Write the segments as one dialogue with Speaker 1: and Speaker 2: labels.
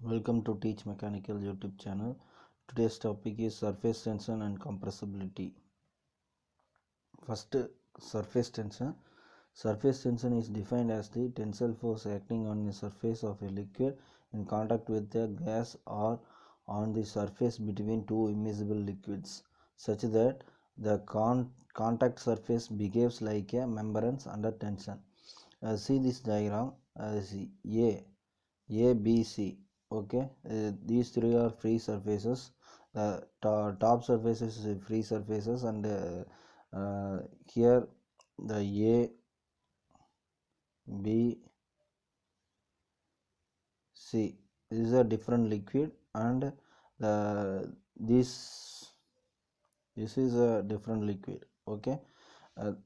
Speaker 1: Welcome to Teach Mechanical YouTube channel. Today's topic is surface tension and compressibility. First, surface tension. Surface tension is defined as the tensile force acting on the surface of a liquid in contact with a gas or on the surface between two immiscible liquids, such that the contact surface behaves like a membrane under tension. See this diagram as A, B, C. Okay, these three are free surfaces. The top surfaces is free surfaces, and here the A, B, C. This is a different liquid, and this is a different liquid. Okay,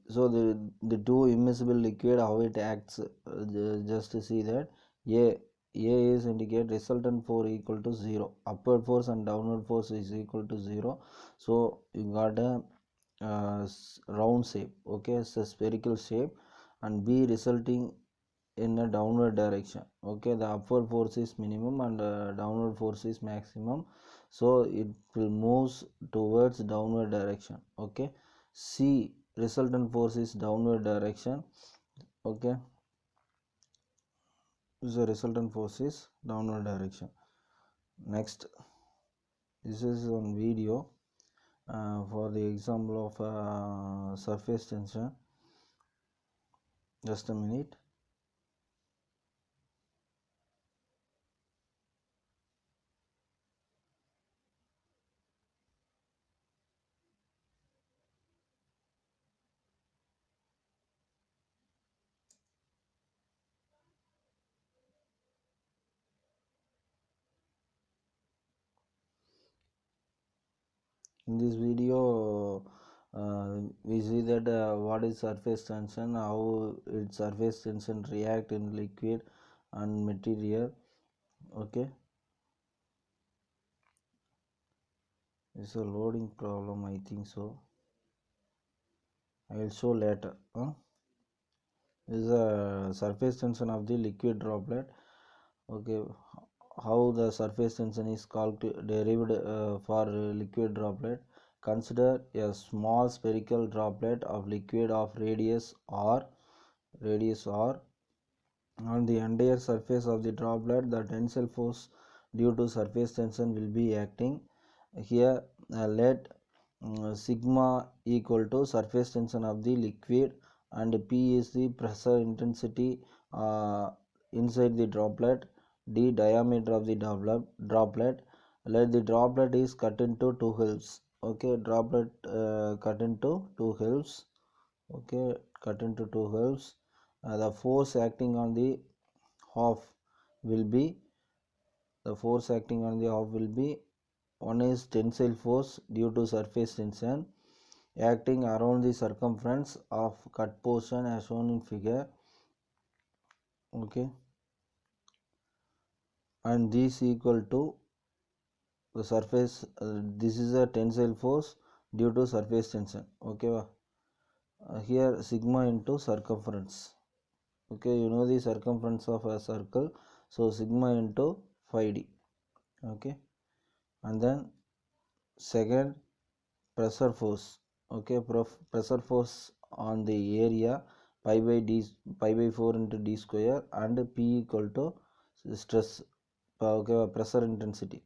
Speaker 1: so the two immiscible liquid, how it acts, just to see that A is indicate resultant force equal to 0, upward force and downward force is equal to 0, so you got a round shape. Okay, it's a spherical shape, and B resulting in a downward direction. Okay, the upward force is minimum and downward force is maximum, so it will moves towards downward direction. Okay, C resultant force is downward direction. Okay, the resultant force is downward direction. Next, this is on video for the example of surface tension. Just a minute. In this video we see that what is surface tension, how its surface tension react in liquid and material. Okay, it's a loading problem, I think so. I will show later. This is a surface tension of the liquid droplet. Okay, how the surface tension is derived for liquid droplet. Consider a small spherical droplet of liquid of radius r on the entire surface of the droplet. The tensile force due to surface tension will be acting. Here let sigma equal to surface tension of the liquid, and P is the pressure intensity inside the droplet, D diameter of the droplet. Let the droplet is cut into two halves. Okay, droplet cut into two halves. Okay, cut into two halves. The force acting on the half will be one is tensile force due to surface tension acting around the circumference of cut portion as shown in figure. Okay, and this equal to the surface, this is a tensile force due to surface tension. Okay, here sigma into circumference. Okay, you know the circumference of a circle, so sigma into 5d. Okay, and then second, pressure force. Okay, pressure force on the area pi by 4 into d square, and P equal to stress, okay, pressure intensity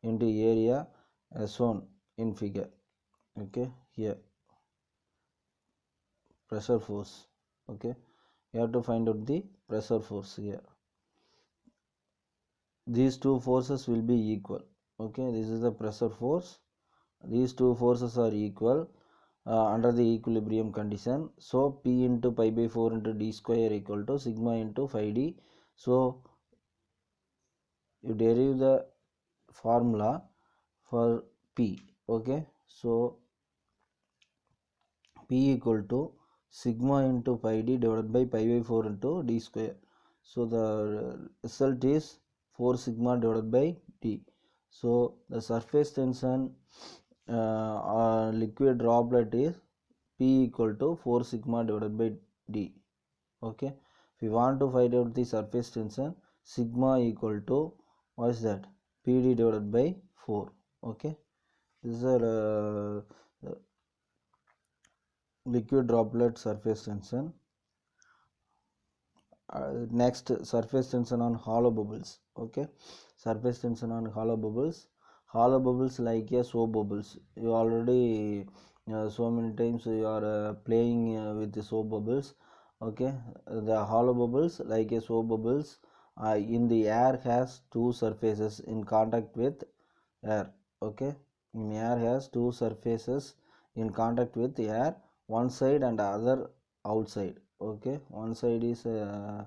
Speaker 1: into area as shown in figure. Okay, here pressure force. Okay, you have to find out the pressure force here. These two forces will be equal. Okay, this is the pressure force. These two forces are equal under the equilibrium condition. So P into pi by 4 into d square equal to sigma into 5d. So you derive the formula for P. Okay, so P equal to sigma into pi d divided by pi by 4 into d square. So the result is 4 sigma divided by d. So the surface tension liquid droplet is P equal to 4 sigma divided by d. Okay, if you want to find out the surface tension, sigma equal to, what is that, PD divided by 4. Okay, this is a liquid droplet surface tension. Next, surface tension on hollow bubbles. Okay, surface tension on hollow bubbles. Hollow bubbles like a soap bubbles. You already so many times you are playing with the soap bubbles. Okay, the hollow bubbles like a soap bubbles in the air has two surfaces in contact with air. Okay, in air has two surfaces in contact with air, one side and other outside. Okay, one side is uh,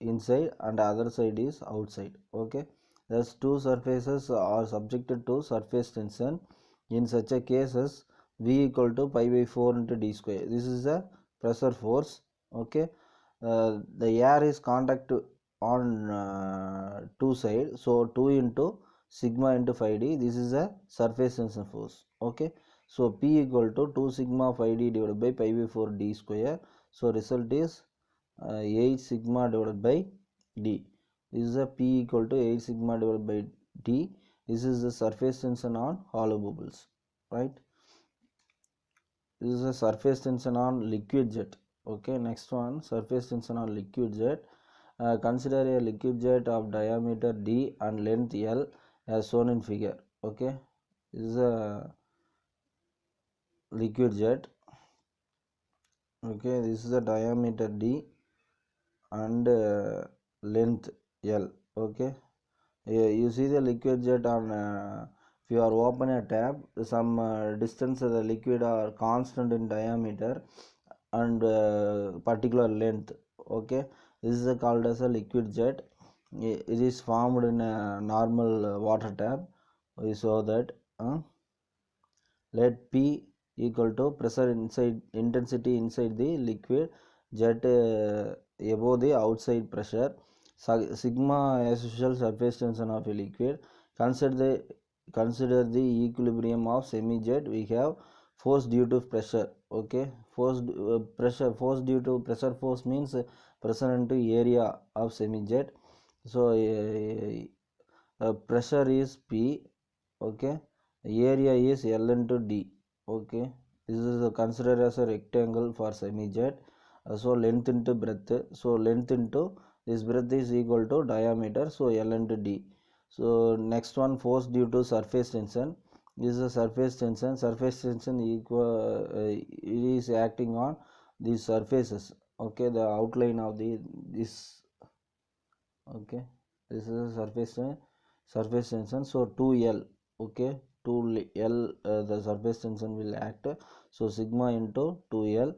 Speaker 1: inside and other side is outside. Okay, thus two surfaces are subjected to surface tension. In such a cases, V equal to pi by 4 into d square. This is a pressure force. Okay, the air is contact on two side, so 2 into sigma into 5d. This is a surface tension force. Okay, so P equal to 2 sigma 5d divided by pi by 4 d square. So result is 8 sigma divided by d. This is a P equal to 8 sigma divided by d. This is the surface tension on hollow bubbles, right? This is a surface tension on liquid jet. Okay, next one, surface tension on liquid jet. Consider a liquid jet of diameter d and length L as shown in figure. Okay, this is a liquid jet. Okay, this is a diameter d and length L. Okay, you see the liquid jet on if you are open a tap, some distance of the liquid are constant in diameter and particular length. Okay, this is called as a liquid jet. It is formed in a normal water tap. We saw that let P equal to pressure inside intensity inside the liquid jet above the outside pressure. Sigma as usual surface tension of a liquid. Consider the equilibrium of semi jet. We have force due to pressure. Okay, force force due to pressure force means pressure into area of semi jet. So pressure is P. Okay, area is L into D. Okay, this is considered as a rectangle for semi jet. So length into breadth, so length into this breadth is equal to diameter, so L into D. So next one, force due to surface tension. This is a surface tension. Surface tension equal it is acting on these surfaces. Okay, the outline of the this. Okay, this is a surface tension. So 2L. Okay, 2L the surface tension will act. So sigma into 2L.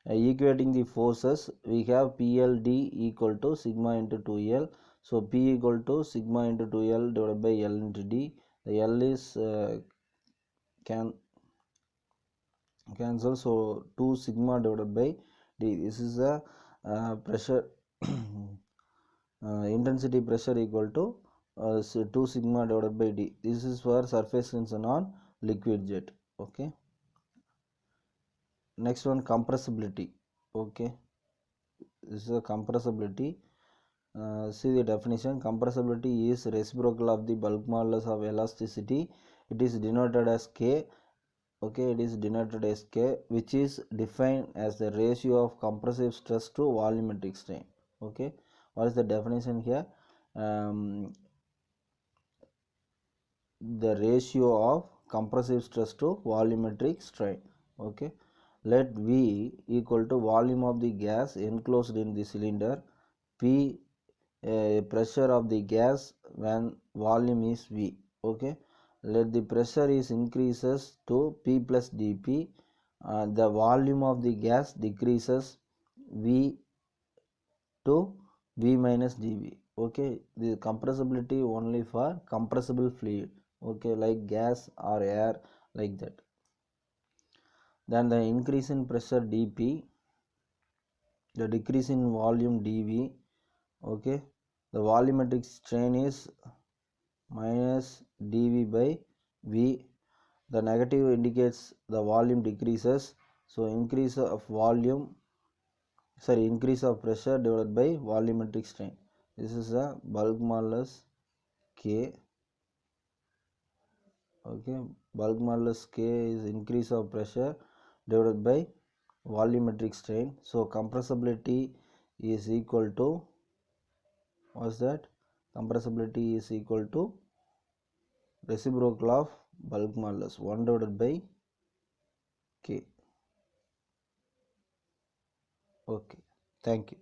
Speaker 1: Equating the forces, we have PLD equal to sigma into 2L. So P equal to sigma into 2L divided by L into D. The L is can cancel, so 2 sigma divided by D. This is a pressure intensity pressure equal to 2 sigma divided by D. This is for surface tension on liquid jet. Okay, next one, compressibility. Okay, this is a compressibility. See the definition. Compressibility is reciprocal of the bulk modulus of elasticity. It is denoted as K. Okay, it is denoted as K, which is defined as the ratio of compressive stress to volumetric strain. Okay, what is the definition here? The ratio of compressive stress to volumetric strain. Okay, let V equal to volume of the gas enclosed in the cylinder, P pressure of the gas when volume is V. Okay, let the pressure is increases to P plus dP, the volume of the gas decreases V to V minus dV. Okay, the compressibility only for compressible fluid. Okay, like gas or air, like that. Then the increase in pressure dP, the decrease in volume dV. Okay, the volumetric strain is minus dV by V. The negative indicates the volume decreases, so increase of pressure divided by volumetric strain. This is a bulk modulus K. Okay, bulk modulus K is increase of pressure divided by volumetric strain. So compressibility is equal to, what's that? Compressibility is equal to reciprocal of bulk modulus 1 divided by K. Okay, thank you.